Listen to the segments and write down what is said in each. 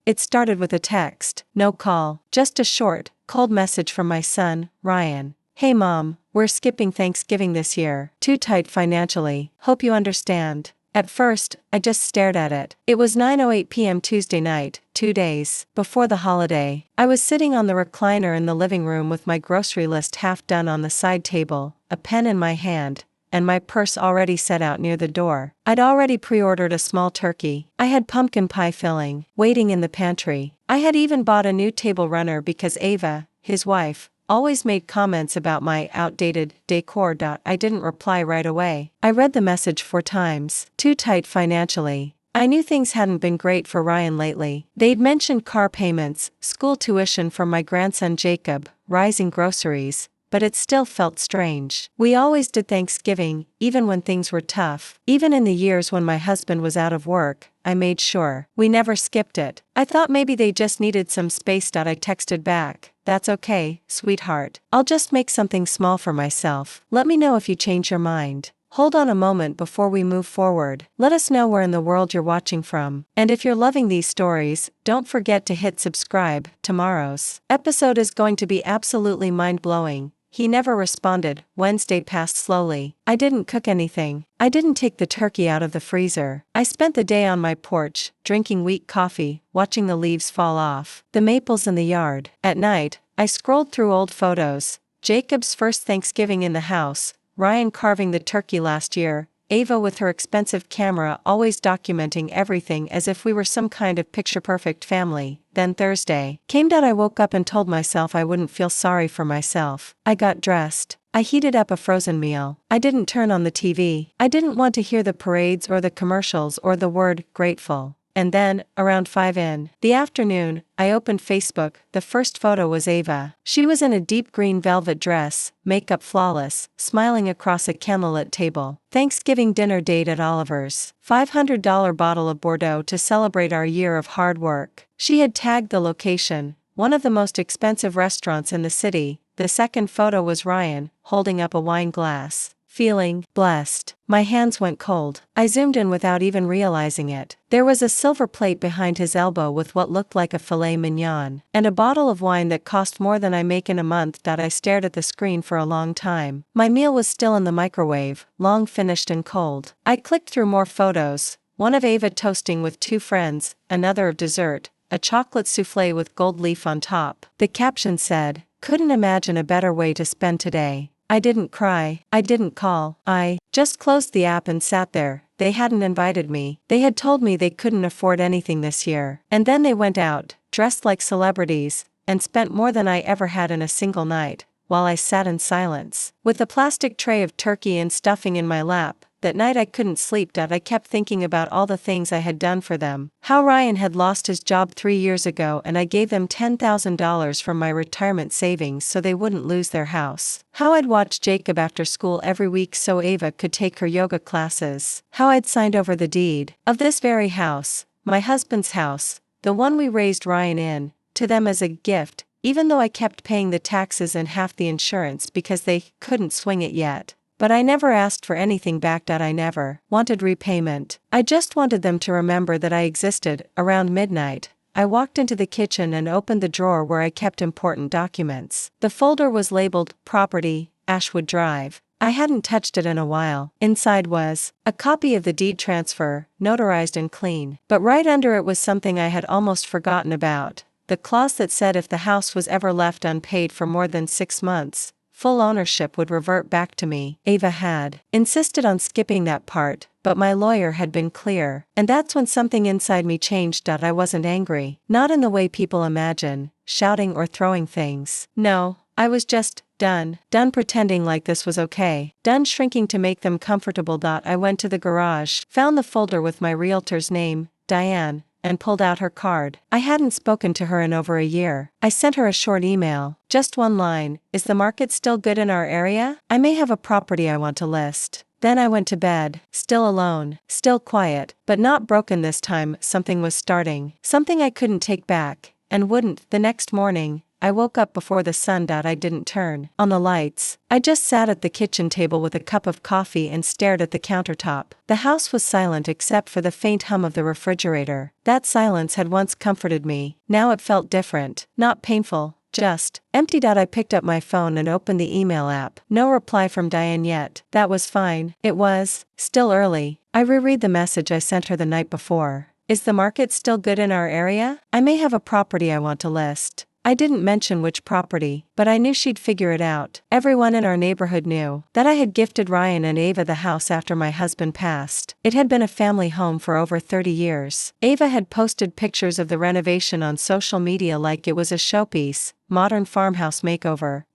It started with a text, no call, just a short, cold message from my son, Ryan. Hey mom, we're skipping Thanksgiving this year. Too tight financially, hope you understand. At first, I just stared at it. It was 9:08 p.m. Tuesday night, 2 days before the holiday. I was sitting on the recliner in the living room with my grocery list half done on the side table, a pen in my hand, and my purse already set out near the door. I'd already pre-ordered a small turkey. I had pumpkin pie filling, waiting in the pantry. I had even bought a new table runner because Ava, his wife, always made comments about my outdated decor. I didn't reply right away. I read the message 4 times. Too tight financially. I knew things hadn't been great for Ryan lately. They'd mentioned car payments, school tuition for my grandson Jacob, rising groceries, but it still felt strange. We always did Thanksgiving, even when things were tough. Even in the years when my husband was out of work, I made sure. We never skipped it. I thought maybe they just needed some space. I texted back, that's okay, sweetheart. I'll just make something small for myself. Let me know if you change your mind. Hold on a moment before we move forward. Let us know where in the world you're watching from. And if you're loving these stories, don't forget to hit subscribe. Tomorrow's episode is going to be absolutely mind-blowing. He never responded. Wednesday passed slowly. I didn't cook anything. I didn't take the turkey out of the freezer. I spent the day on my porch, drinking weak coffee, watching the leaves fall off the maples in the yard. At night, I scrolled through old photos. Jacob's first Thanksgiving in the house, Ryan carving the turkey last year, Ava with her expensive camera always documenting everything as if we were some kind of picture-perfect family. Then Thursday came. I woke up and told myself I wouldn't feel sorry for myself. I got dressed. I heated up a frozen meal. I didn't turn on the TV. I didn't want to hear the parades or the commercials or the word grateful. And then, around 5 in the afternoon, I opened Facebook. The first photo was Ava. She was in a deep green velvet dress, makeup flawless, smiling across a candlelit table. Thanksgiving dinner date at Oliver's. $500 bottle of Bordeaux to celebrate our year of hard work. She had tagged the location, one of the most expensive restaurants in the city. The second photo was Ryan, holding up a wine glass. Feeling blessed. My hands went cold. I zoomed in without even realizing it. There was a silver plate behind his elbow with what looked like a filet mignon, and a bottle of wine that cost more than I make in a month. I stared at the screen for a long time. My meal was still in the microwave, long finished and cold. I clicked through more photos, one of Ava toasting with 2 friends, another of dessert, a chocolate souffle with gold leaf on top. The caption said, "Couldn't imagine a better way to spend today." I didn't cry, I didn't call, I just closed the app and sat there. They hadn't invited me. They had told me they couldn't afford anything this year. And then they went out, dressed like celebrities, and spent more than I ever had in a single night, while I sat in silence, with a plastic tray of turkey and stuffing in my lap. That night I couldn't sleep. I kept thinking about all the things I had done for them. How Ryan had lost his job 3 years ago and I gave them $10,000 from my retirement savings so they wouldn't lose their house. How I'd watch Jacob after school every week so Ava could take her yoga classes. How I'd signed over the deed of this very house, my husband's house, the one we raised Ryan in, to them as a gift, even though I kept paying the taxes and half the insurance because they couldn't swing it yet. But I never asked for anything back. I never wanted repayment. I just wanted them to remember that I existed. Around midnight, I walked into the kitchen and opened the drawer where I kept important documents. The folder was labeled Property, Ashwood Drive. I hadn't touched it in a while. Inside was a copy of the deed transfer, notarized and clean. But right under it was something I had almost forgotten about. The clause that said if the house was ever left unpaid for more than 6 months, full ownership would revert back to me. Ava had insisted on skipping that part, but my lawyer had been clear. And that's when something inside me changed. I wasn't angry. Not in the way people imagine, shouting or throwing things. No, I was just done. Done pretending like this was okay. Done shrinking to make them comfortable. I went to the garage, found the folder with my realtor's name, Diane, and pulled out her card. I hadn't spoken to her in over a year. I sent her a short email, just one line, "Is the market still good in our area? I may have a property I want to list." Then I went to bed, still alone, still quiet, but not broken this time. Something was starting, something I couldn't take back, and wouldn't. The next morning, I woke up before the sun. I didn't turn on the lights. I just sat at the kitchen table with a cup of coffee and stared at the countertop. The house was silent except for the faint hum of the refrigerator. That silence had once comforted me. Now it felt different, not painful, just empty. I picked up my phone and opened the email app. No reply from Diane yet. That was fine. It was still early. I reread the message I sent her the night before. Is the market still good in our area? I may have a property I want to list. I didn't mention which property, but I knew she'd figure it out. Everyone in our neighborhood knew that I had gifted Ryan and Ava the house after my husband passed. It had been a family home for over 30 years. Ava had posted pictures of the renovation on social media like it was a showpiece, modern farmhouse makeover,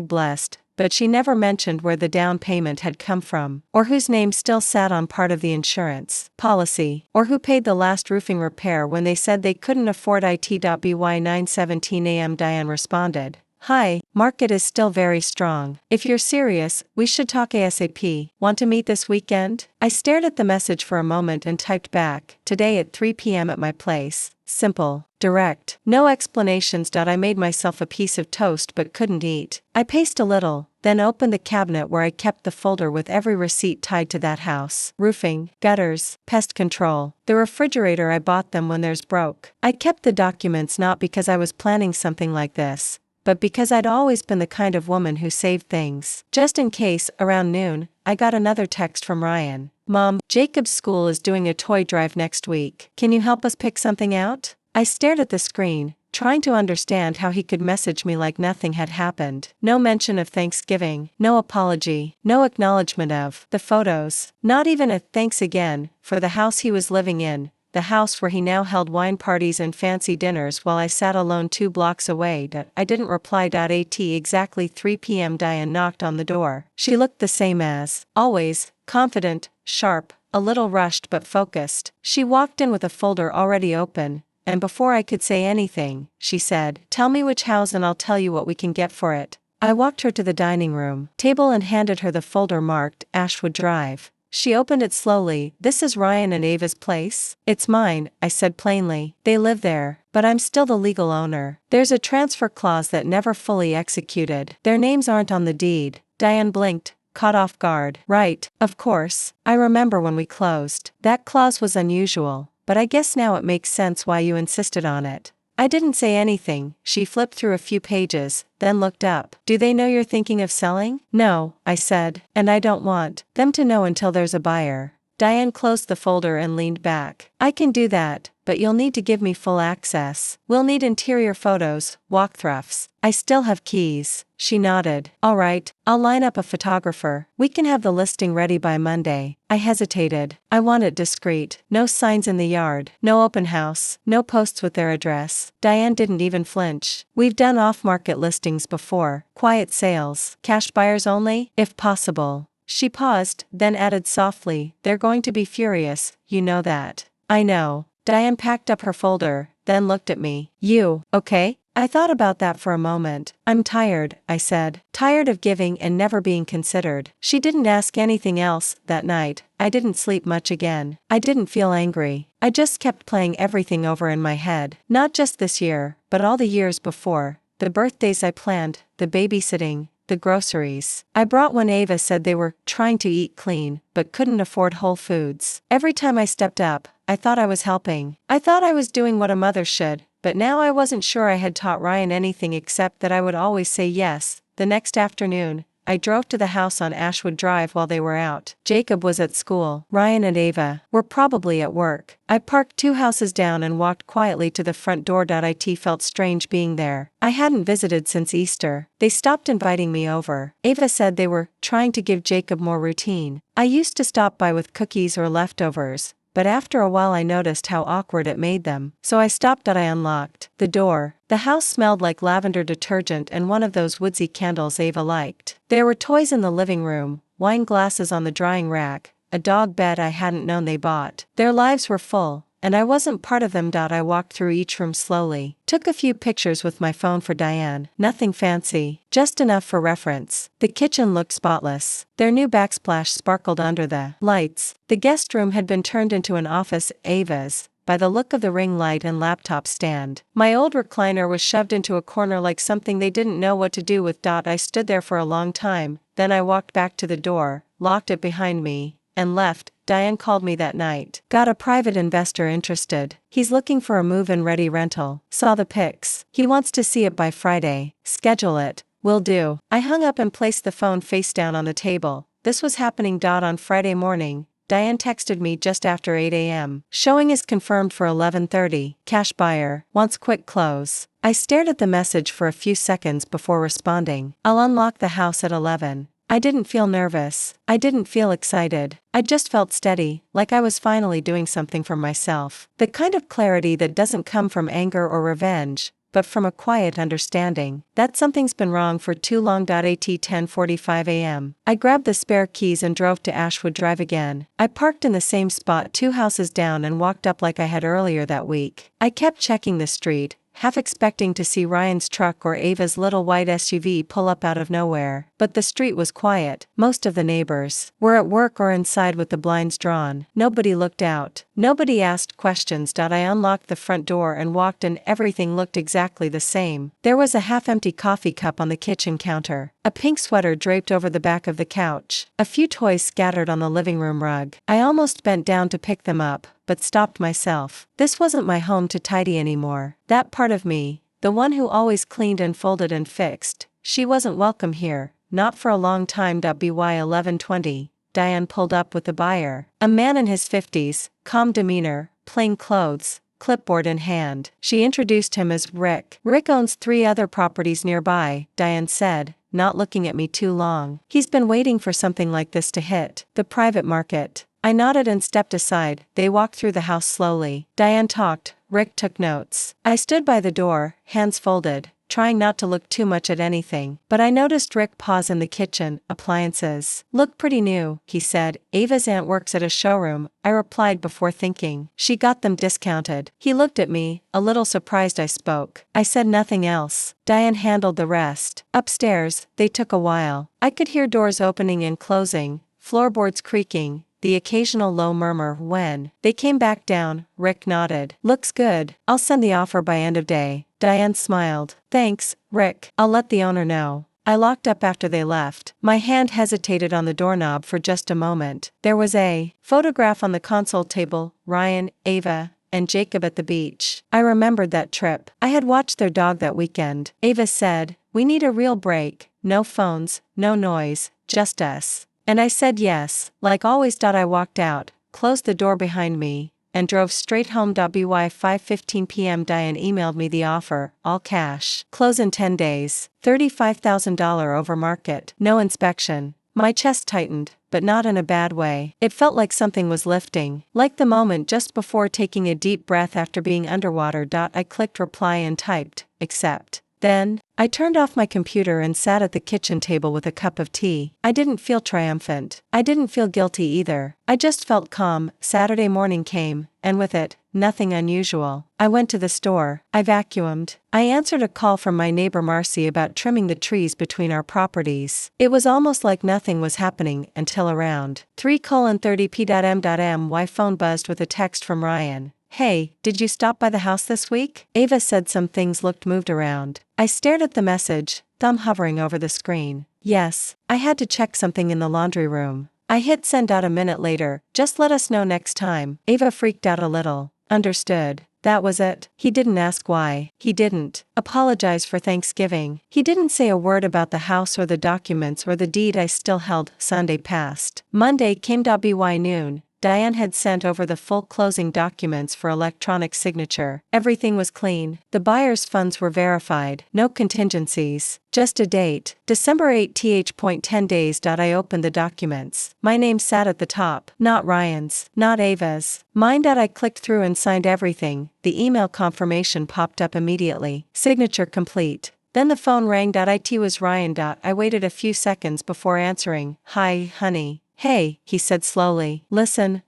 #blessed. But she never mentioned where the down payment had come from, or whose name still sat on part of the insurance policy, or who paid the last roofing repair when they said they couldn't afford it. By 9:17 a.m. Diane responded, "Hi, market is still very strong. If you're serious, we should talk ASAP. Want to meet this weekend?" I stared at the message for a moment and typed back, "Today at 3 p.m. at my place." Simple, direct, no explanations. I made myself a piece of toast but couldn't eat. I paced a little, then opened the cabinet where I kept the folder with every receipt tied to that house. Roofing, gutters, pest control. The refrigerator, I bought them when theirs broke. I kept the documents not because I was planning something like this, but because I'd always been the kind of woman who saved things, just in case. Around noon, I got another text from Ryan. "Mom, Jacob's school is doing a toy drive next week. Can you help us pick something out?" I stared at the screen, trying to understand how he could message me like nothing had happened. No mention of Thanksgiving, no apology, no acknowledgement of the photos, not even a "thanks again" for the house he was living in. The house where he now held wine parties and fancy dinners while I sat alone 2 blocks away. I didn't reply. At exactly 3 p.m. Diane knocked on the door. She looked the same as always, confident, sharp, a little rushed but focused. She walked in with a folder already open, and before I could say anything, she said, "Tell me which house and I'll tell you what we can get for it." I walked her to the dining room table and handed her the folder marked Ashwood Drive. She opened it slowly. "This is Ryan and Ava's place?" "It's mine," I said plainly. "They live there, but I'm still the legal owner. There's a transfer clause that never fully executed. Their names aren't on the deed." Diane blinked, caught off guard. "Right, of course. I remember when we closed. That clause was unusual, but I guess now it makes sense why you insisted on it." I didn't say anything. She flipped through a few pages, then looked up. "Do they know you're thinking of selling?" "No," I said, "and I don't want them to know until there's a buyer." Diane closed the folder and leaned back. "I can do that, but you'll need to give me full access. We'll need interior photos, walkthroughs. I still have keys." She nodded. "All right, I'll line up a photographer. We can have the listing ready by Monday." I hesitated. "I want it discreet. No signs in the yard, no open house, no posts with their address." Diane didn't even flinch. "We've done off-market listings before, quiet sales, cash buyers only, if possible." She paused, then added softly, "They're going to be furious, you know that." "I know." Diane packed up her folder, then looked at me. "You, okay?" I thought about that for a moment. "I'm tired," I said. "Tired of giving and never being considered." She didn't ask anything else. That night, I didn't sleep much again. I didn't feel angry. I just kept playing everything over in my head. Not just this year, but all the years before. The birthdays I planned, the babysitting, the groceries I brought when Ava said they were trying to eat clean, but couldn't afford Whole Foods. Every time I stepped up, I thought I was helping. I thought I was doing what a mother should, but now I wasn't sure I had taught Ryan anything except that I would always say yes. The next afternoon, I drove to the house on Ashwood Drive while they were out. Jacob was at school. Ryan and Ava were probably at work. I parked 2 houses down and walked quietly to the front door. It felt strange being there. I hadn't visited since Easter. They stopped inviting me over. Ava said they were trying to give Jacob more routine. I used to stop by with cookies or leftovers, but after a while I noticed how awkward it made them. So I stopped. I unlocked the door. The house smelled like lavender detergent and one of those woodsy candles Ava liked. There were toys in the living room, wine glasses on the drying rack, a dog bed I hadn't known they bought. Their lives were full, and I wasn't part of them. I walked through each room slowly, took a few pictures with my phone for Diane. Nothing fancy, just enough for reference. The kitchen looked spotless. Their new backsplash sparkled under the lights. The guest room had been turned into an office. Ava's, by the look of the ring light and laptop stand. My old recliner was shoved into a corner like something they didn't know what to do with. I stood there for a long time, then I walked back to the door, locked it behind me, and left. Diane called me that night. Got a private investor interested. He's looking for a move-in ready rental. Saw the pics. He wants to see it by Friday. Schedule it. Will do. I hung up and placed the phone face down on the table. This was happening. On Friday morning, Diane texted me just after 8 a.m. Showing is confirmed for 11:30. Cash buyer. Wants quick close. I stared at the message for a few seconds before responding. I'll unlock the house at 11. I didn't feel nervous. I didn't feel excited. I just felt steady, like I was finally doing something for myself. The kind of clarity that doesn't come from anger or revenge, but from a quiet understanding that something's been wrong for too long. At 10:45 a.m., I grabbed the spare keys and drove to Ashwood Drive again. I parked in the same spot 2 houses down and walked up like I had earlier that week. I kept checking the street, half expecting to see Ryan's truck or Ava's little white SUV pull up out of nowhere. But the street was quiet. Most of the neighbors were at work or inside with the blinds drawn. Nobody looked out. Nobody asked questions. I unlocked the front door and walked in. Everything looked exactly the same. There was a half-empty coffee cup on the kitchen counter, a pink sweater draped over the back of the couch, a few toys scattered on the living room rug. I almost bent down to pick them up, but stopped myself. This wasn't my home to tidy anymore. That part of me, the one who always cleaned and folded and fixed, she wasn't welcome here, not for a long time. By 11:20, Diane pulled up with the buyer, a man in his 50s, calm demeanor, plain clothes, clipboard in hand. She introduced him as Rick. Rick owns 3 other properties nearby, Diane said, not looking at me too long. He's been waiting for something like this to hit the private market. I nodded and stepped aside. They walked through the house slowly. Diane talked, Rick took notes. I stood by the door, hands folded, trying not to look too much at anything. But I noticed Rick pause in the kitchen. Appliances look pretty new, he said. Ava's aunt works at a showroom, I replied before thinking. She got them discounted. He looked at me, a little surprised I spoke. I said nothing else. Diane handled the rest. Upstairs, they took a while. I could hear doors opening and closing, floorboards creaking, the occasional low murmur. When they came back down, Rick nodded. Looks good. I'll send the offer by end of day. Diane smiled. Thanks, Rick. I'll let the owner know. I locked up after they left. My hand hesitated on the doorknob for just a moment. There was a photograph on the console table, Ryan, Ava, and Jacob at the beach. I remembered that trip. I had watched their dog that weekend. Ava said, "We need a real break. No phones, no noise, just us." And I said yes, like always. I walked out, closed the door behind me, and drove straight home. By 5:15 p.m. Diane emailed me the offer, all cash. Close in 10 days, $35,000 over market. No inspection. My chest tightened, but not in a bad way. It felt like something was lifting, like the moment just before taking a deep breath after being underwater. I clicked reply and typed, accept. Then, I turned off my computer and sat at the kitchen table with a cup of tea. I didn't feel triumphant. I didn't feel guilty either. I just felt calm. Saturday morning came, and with it, nothing unusual. I went to the store. I vacuumed. I answered a call from my neighbor Marcy about trimming the trees between our properties. It was almost like nothing was happening until around 3:30 p.m. My phone buzzed with a text from Ryan. Hey, did you stop by the house this week? Ava said some things looked moved around. I stared at the message, thumb hovering over the screen. Yes, I had to check something in the laundry room. I hit send out a minute later. Just let us know next time. Ava freaked out a little. Understood. That was it. He didn't ask why. He didn't apologize for Thanksgiving. He didn't say a word about the house or the documents or the deed I still held. Sunday passed. Monday came. By noon, Diane had sent over the full closing documents for electronic signature. Everything was clean. The buyer's funds were verified. No contingencies. Just a date. December 8 10 days. I opened the documents. My name sat at the top. Not Ryan's. Not Ava's. Mine. I clicked through and signed everything. The email confirmation popped up immediately. Signature complete. Then the phone rang. It was Ryan. I waited a few seconds before answering. Hi, honey. Hey, he said slowly. Listen,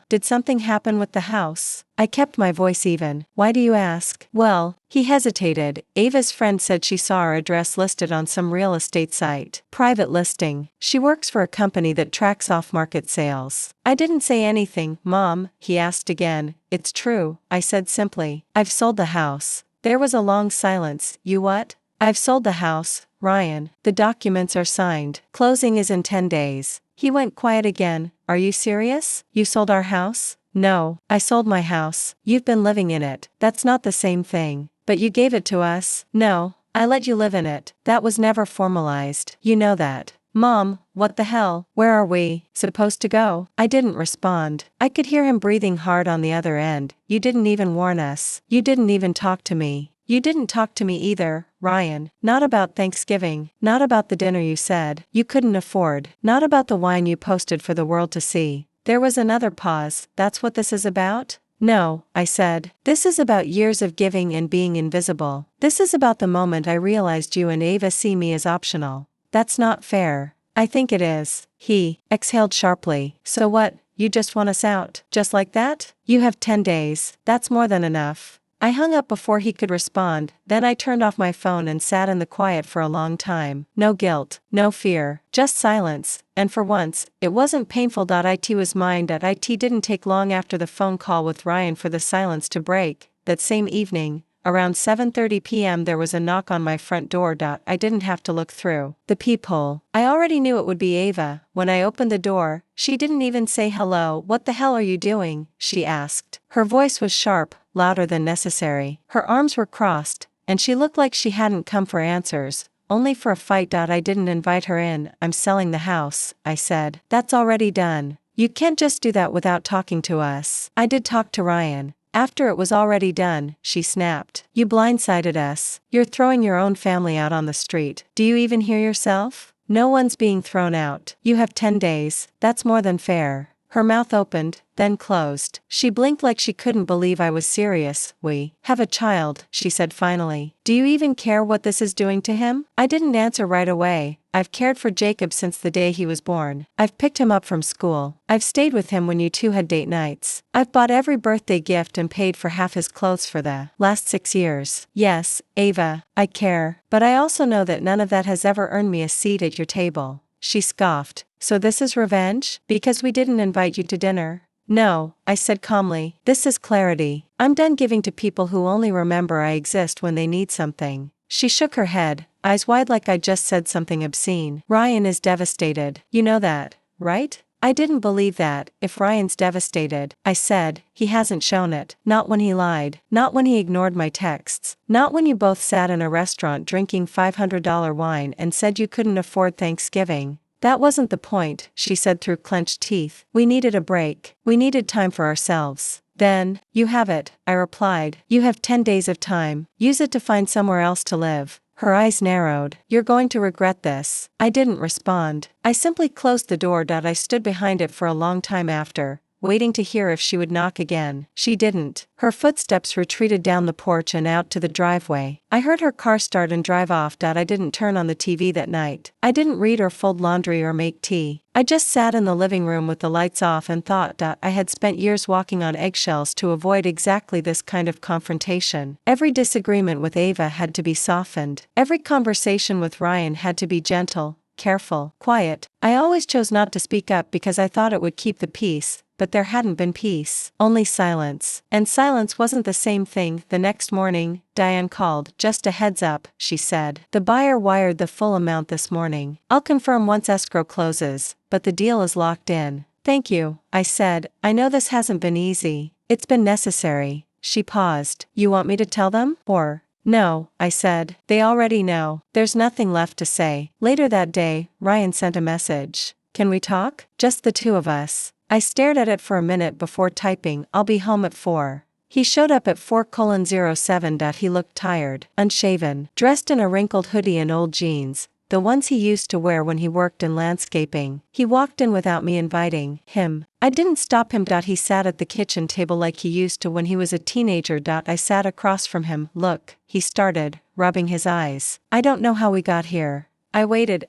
did something happen with the house? I kept my voice even. Why do you ask? Well, he hesitated. Ava's friend said she saw our address listed on some real estate site. Private listing. She works for a company that tracks off-market sales. I didn't say anything. Mom, he asked again. It's true, I said simply. I've sold the house. There was a long silence. You what? I've sold the house, Ryan. The documents are signed. Closing is in 10 days. He went quiet again. Are you serious? You sold our house? No, I sold my house. You've been living in it. That's not the same thing. But you gave it to us? No, I let you live in it. That was never formalized. You know that. Mom, what the hell? Where are we supposed to go? I didn't respond. I could hear him breathing hard on the other end. You didn't even warn us. You didn't even talk to me. You didn't talk to me either, Ryan. Not about Thanksgiving. Not about the dinner you said you couldn't afford. Not about the wine you posted for the world to see. There was another pause. That's what this is about? No, I said. This is about years of giving and being invisible. This is about the moment I realized you and Ava see me as optional. That's not fair. I think it is. He exhaled sharply. So what? You just want us out? Just like that? You have 10 days. That's more than enough. I hung up before he could respond, then I turned off my phone and sat in the quiet for a long time. No guilt, no fear, just silence, and for once, it wasn't painful. It was mine. It didn't take long after the phone call with Ryan for the silence to break. That same evening, around 7:30 p.m. there was a knock on my front door. I didn't have to look through the peephole. I already knew it would be Ava. When I opened the door, she didn't even say hello. What the hell are you doing? She asked. Her voice was sharp, louder than necessary. Her arms were crossed, and she looked like she hadn't come for answers, only for a fight. I didn't invite her in. I'm selling the house, I said. That's already done. You can't just do that without talking to us. I did talk to Ryan. After it was already done, she snapped. You blindsided us. You're throwing your own family out on the street. Do you even hear yourself? No one's being thrown out. You have 10 days. That's more than fair. Her mouth opened, then closed. She blinked like she couldn't believe I was serious. We have a child, she said finally. Do you even care what this is doing to him? I didn't answer right away. I've cared for Jacob since the day he was born. I've picked him up from school. I've stayed with him when you two had date nights. I've bought every birthday gift and paid for half his clothes for the last 6 years. Yes, Ava, I care, but I also know that none of that has ever earned me a seat at your table. She scoffed. So this is revenge? Because we didn't invite you to dinner? No, I said calmly. This is clarity. I'm done giving to people who only remember I exist when they need something. She shook her head, eyes wide like I just said something obscene. Ryan is devastated. You know that, right? I didn't believe that. If Ryan's devastated, I said, he hasn't shown it. Not when he lied. Not when he ignored my texts. Not when you both sat in a restaurant drinking $500 wine and said you couldn't afford Thanksgiving. That wasn't the point, she said through clenched teeth. We needed a break. We needed time for ourselves. Then, you have it, I replied. You have 10 days of time. Use it to find somewhere else to live. Her eyes narrowed. You're going to regret this. I didn't respond. I simply closed the door. I stood behind it for a long time after, waiting to hear if she would knock again. She didn't. Her footsteps retreated down the porch and out to the driveway. I heard her car start and drive off. I didn't turn on the TV that night. I didn't read or fold laundry or make tea. I just sat in the living room with the lights off and thought. I had spent years walking on eggshells to avoid exactly this kind of confrontation. Every disagreement with Ava had to be softened. Every conversation with Ryan had to be gentle, careful, quiet. I always chose not to speak up because I thought it would keep the peace. But there hadn't been peace, only silence. And silence wasn't the same thing. The next morning, Diane called. Just a heads up, she said. The buyer wired the full amount this morning. I'll confirm once escrow closes, but the deal is locked in. Thank you, I said. I know this hasn't been easy. It's been necessary. She paused. You want me to tell them? Or... No, I said. They already know. There's nothing left to say. Later that day, Ryan sent a message. Can we talk? Just the two of us. I stared at it for a minute before typing, I'll be home at 4. He showed up at 4:07. He looked tired, unshaven, dressed in a wrinkled hoodie and old jeans, the ones he used to wear when he worked in landscaping. He walked in without me inviting him. I didn't stop him. He sat at the kitchen table like he used to when he was a teenager. I sat across from him. Look, he started, rubbing his eyes. I don't know how we got here. I waited.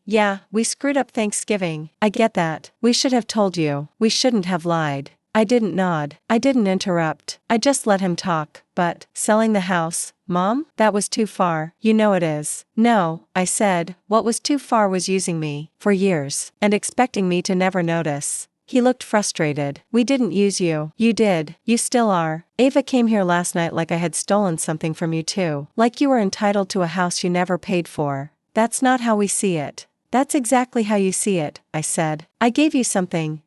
Yeah, we screwed up Thanksgiving. I get that. We should have told you. We shouldn't have lied. I didn't nod. I didn't interrupt. I just let him talk. But, selling the house, Mom? That was too far. You know it is. No, I said, what was too far was using me, for years, and expecting me to never notice. He looked frustrated. We didn't use you. You did. You still are. Ava came here last night like I had stolen something from you too. Like you were entitled to a house you never paid for. That's not how we see it. That's exactly how you see it, I said. I gave you something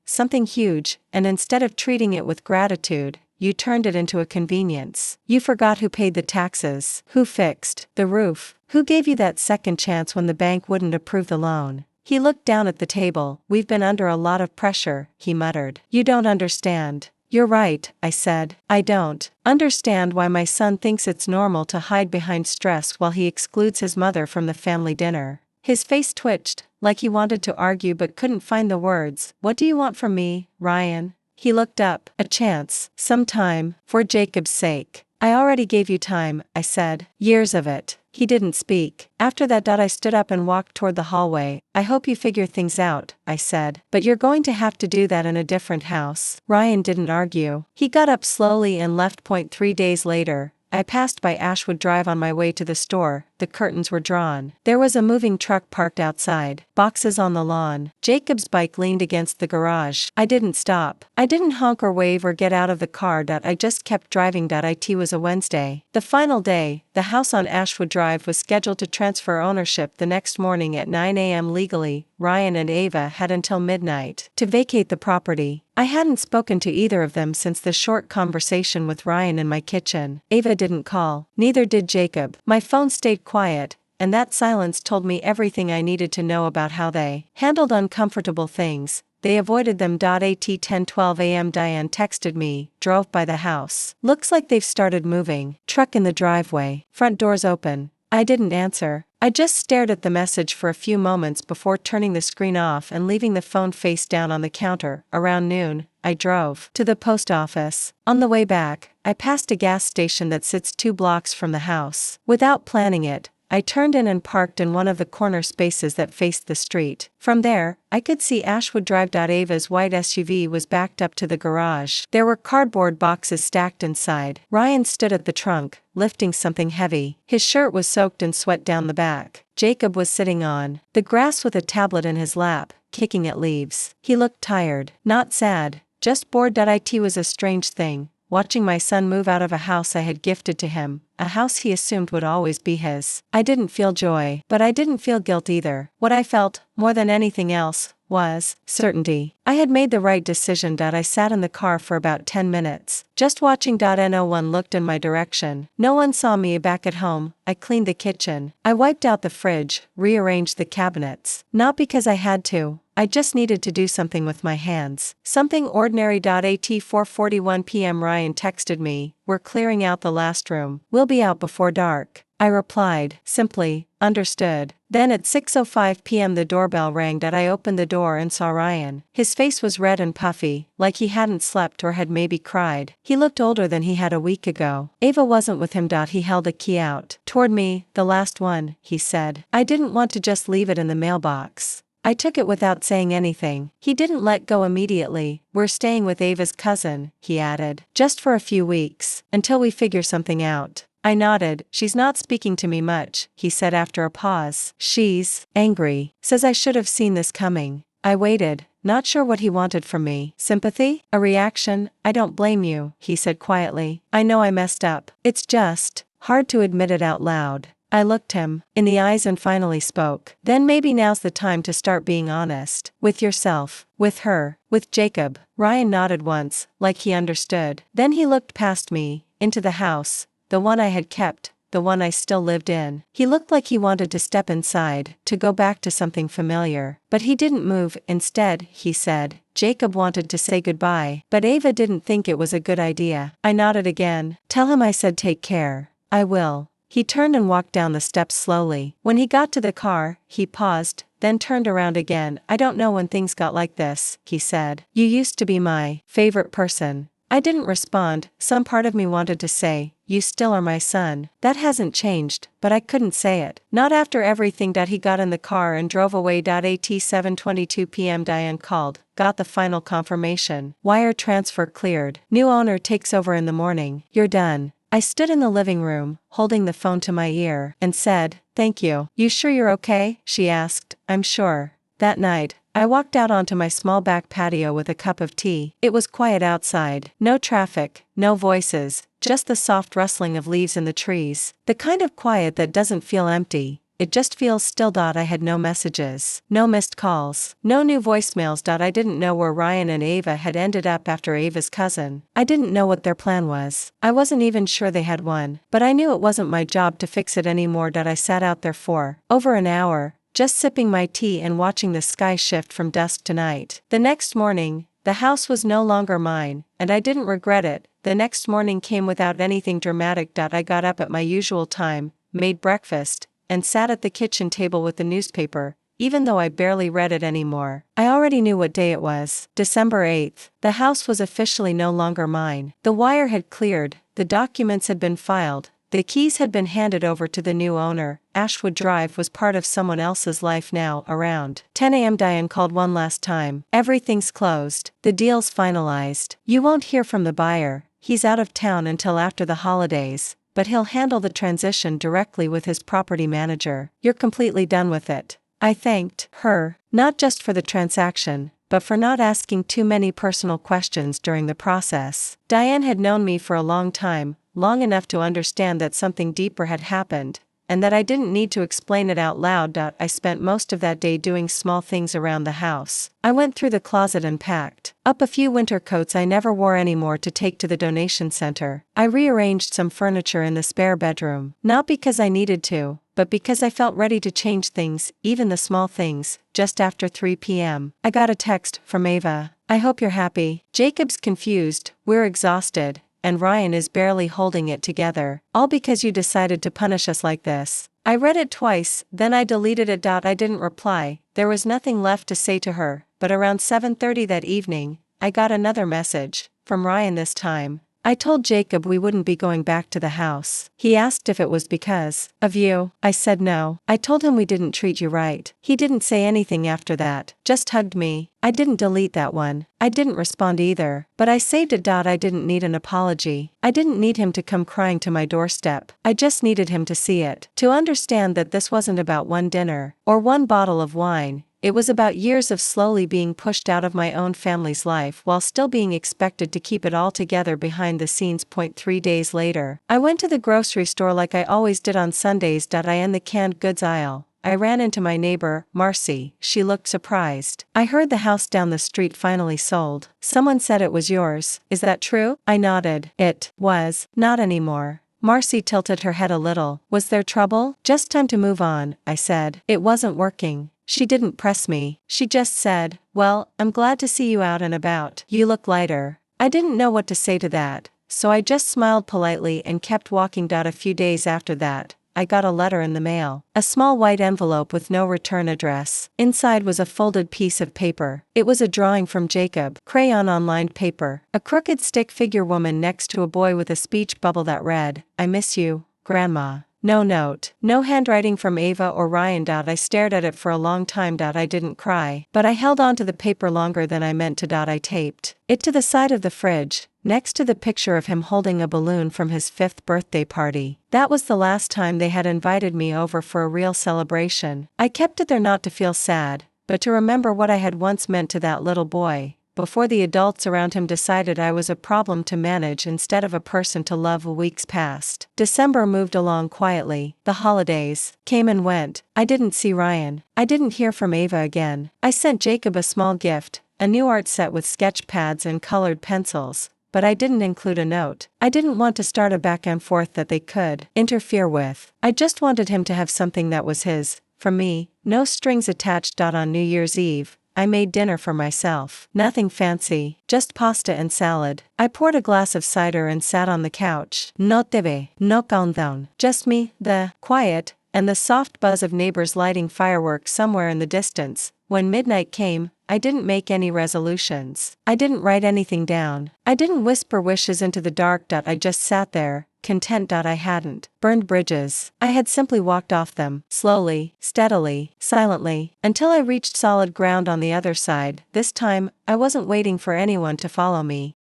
huge, and instead of treating it with gratitude, you turned it into a convenience. You forgot who paid the taxes, who fixed the roof, who gave you that second chance when the bank wouldn't approve the loan. He looked down at the table. We've been under a lot of pressure, he muttered. You don't understand. You're right, I said. I don't understand why my son thinks it's normal to hide behind stress while he excludes his mother from the family dinner. His face twitched, like he wanted to argue but couldn't find the words. What do you want from me, Ryan? He looked up. A chance, some time, for Jacob's sake. I already gave you time, I said. Years of it. He didn't speak. After that, I stood up and walked toward the hallway. I hope you figure things out, I said. But you're going to have to do that in a different house. Ryan didn't argue. He got up slowly and left. 3 days later, I passed by Ashwood Drive on my way to the store. The curtains were drawn. There was a moving truck parked outside, boxes on the lawn. Jacob's bike leaned against the garage. I didn't stop. I didn't honk or wave or get out of the car. I just kept driving. It was a Wednesday. The final day. The house on Ashwood Drive was scheduled to transfer ownership the next morning at 9 a.m. legally. Ryan and Ava had until midnight to vacate the property. I hadn't spoken to either of them since the short conversation with Ryan in my kitchen. Ava didn't call. Neither did Jacob. My phone stayed quiet, and that silence told me everything I needed to know about how they handled uncomfortable things. They avoided them. At 10:12 a.m. Diane texted me, drove by the house. Looks like they've started moving. Truck in the driveway. Front doors open. I didn't answer. I just stared at the message for a few moments before turning the screen off and leaving the phone face down on the counter. Around noon, I drove to the post office. On the way back, I passed a gas station that sits 2 blocks from the house. Without planning it, I turned in and parked in one of the corner spaces that faced the street. From there, I could see Ashwood Drive. Ava's white SUV was backed up to the garage. There were cardboard boxes stacked inside. Ryan stood at the trunk, lifting something heavy. His shirt was soaked in sweat down the back. Jacob was sitting on the grass with a tablet in his lap, kicking at leaves. He looked tired, not sad, just bored. It was a strange thing, watching my son move out of a house I had gifted to him, a house he assumed would always be his. I didn't feel joy, but I didn't feel guilt either. What I felt, more than anything else, was certainty. I had made the right decision. I sat in the car for about 10 minutes, just watching. No one looked in my direction. No one saw me back at home. I cleaned the kitchen. I wiped out the fridge, rearranged the cabinets. Not because I had to. I just needed to do something with my hands. Something ordinary. At 4:41 p.m. Ryan texted me, "We're clearing out the last room. We'll be out before dark." I replied, simply, "Understood." Then at 6:05 p.m. the doorbell rang. I opened the door and saw Ryan. His face was red and puffy, like he hadn't slept or had maybe cried. He looked older than he had a week ago. Ava wasn't with him. He held a key out toward me. "The last one," he said. I didn't want to just leave it in the mailbox. I took it without saying anything. He didn't let go immediately. "We're staying with Ava's cousin," he added. "Just for a few weeks, until we figure something out." I nodded. "She's not speaking to me much," he said after a pause. "She's angry. Says I should have seen this coming." I waited, not sure what he wanted from me. Sympathy? A reaction? "I don't blame you," he said quietly. "I know I messed up. It's just hard to admit it out loud." I looked him in the eyes and finally spoke. "Then maybe now's the time to start being honest. With yourself, with her, with Jacob." Ryan nodded once, like he understood. Then he looked past me, into the house, the one I had kept, the one I still lived in. He looked like he wanted to step inside, to go back to something familiar. But he didn't move. Instead, he said, "Jacob wanted to say goodbye, but Ava didn't think it was a good idea." I nodded again. "Tell him I said take care." "I will." He turned and walked down the steps slowly. When he got to the car, he paused, then turned around again. "I don't know when things got like this," he said. "You used to be my favorite person. I didn't respond. Some part of me wanted to say, "You still are my son." That hasn't changed, but I couldn't say it. Not after everything. He got in the car and drove away. At 7:22 p.m. Diane called, got the final confirmation. Wire transfer cleared. New owner takes over in the morning. You're done. I stood in the living room, holding the phone to my ear, and said, "Thank you." "You sure you're okay?" she asked. "I'm sure." That night, I walked out onto my small back patio with a cup of tea. It was quiet outside. No traffic, no voices, just the soft rustling of leaves in the trees. The kind of quiet that doesn't feel empty. It just feels still. I had no messages, no missed calls, no new voicemails. I didn't know where Ryan and Ava had ended up after Ava's cousin. I didn't know what their plan was. I wasn't even sure they had one, but I knew it wasn't my job to fix it anymore. I sat out there for over an hour, just sipping my tea and watching the sky shift from dusk to night. The next morning, the house was no longer mine, and I didn't regret it. The next morning came without anything dramatic. I got up at my usual time, made breakfast, and sat at the kitchen table with the newspaper, even though I barely read it anymore. I already knew what day it was. December 8th. The house was officially no longer mine. The wire had cleared, the documents had been filed, the keys had been handed over to the new owner. Ashwood Drive was part of someone else's life now. Around 10 a.m. Diane called one last time. "Everything's closed. The deal's finalized. You won't hear from the buyer. He's out of town until after the holidays, but he'll handle the transition directly with his property manager. You're completely done with it." I thanked her, not just for the transaction, but for not asking too many personal questions during the process. Diane had known me for a long time, long enough to understand that something deeper had happened, and that I didn't need to explain it out loud. I spent most of that day doing small things around the house. I went through the closet and packed up a few winter coats I never wore anymore to take to the donation center. I rearranged some furniture in the spare bedroom, not because I needed to, but because I felt ready to change things, even the small things. Just after 3 p.m., I got a text from Ava. "I hope you're happy. Jacob's confused, we're exhausted, and Ryan is barely holding it together, all because you decided to punish us like this." I read it twice, then I deleted it. I didn't reply. There was nothing left to say to her, but around 7:30 that evening, I got another message, from Ryan this time. "I told Jacob we wouldn't be going back to the house. He asked if it was because of you." I said no. "I told him we didn't treat you right." He didn't say anything after that, just hugged me. I didn't delete that one. I didn't respond either, but I saved it. I didn't need an apology. I didn't need him to come crying to my doorstep. I just needed him to see it, to understand that this wasn't about one dinner, or one bottle of wine. It was about years of slowly being pushed out of my own family's life while still being expected to keep it all together behind the scenes. 3 days later, I went to the grocery store like I always did on Sundays. I in the canned goods aisle. I ran into my neighbor, Marcy. She looked surprised. "I heard the house down the street finally sold. Someone said it was yours. Is that true?" I nodded. "It was. Not anymore." Marcy tilted her head a little. "Was there trouble?" "Just time to move on," I said. "It wasn't working." She didn't press me. She just said, "Well, I'm glad to see you out and about. You look lighter." I didn't know what to say to that, so I just smiled politely and kept walking. A few days after that, I got a letter in the mail. A small white envelope with no return address. Inside was a folded piece of paper. It was a drawing from Jacob, crayon on lined paper. A crooked stick figure woman next to a boy with a speech bubble that read, "I miss you, Grandma." No note, no handwriting from Ava or Ryan. I stared at it for a long time. I didn't cry, but I held on to the paper longer than I meant to. I taped it to the side of the fridge, next to the picture of him holding a balloon from his 5th birthday party. That was the last time they had invited me over for a real celebration. I kept it there not to feel sad, but to remember what I had once meant to that little boy, before the adults around him decided I was a problem to manage instead of a person to love. Weeks passed. December moved along quietly. The holidays came and went. I didn't see Ryan. I didn't hear from Ava again. I sent Jacob a small gift, a new art set with sketch pads and colored pencils, but I didn't include a note. I didn't want to start a back and forth that they could interfere with. I just wanted him to have something that was his, from me, no strings attached. On New Year's Eve, I made dinner for myself. Nothing fancy, just pasta and salad. I poured a glass of cider and sat on the couch. No TV, no countdown. Just me, the quiet, and the soft buzz of neighbors lighting fireworks somewhere in the distance. When midnight came, I didn't make any resolutions. I didn't write anything down. I didn't whisper wishes into the dark. I just sat there, content. I hadn't burned bridges. I had simply walked off them, slowly, steadily, silently, until I reached solid ground on the other side. This time, I wasn't waiting for anyone to follow me.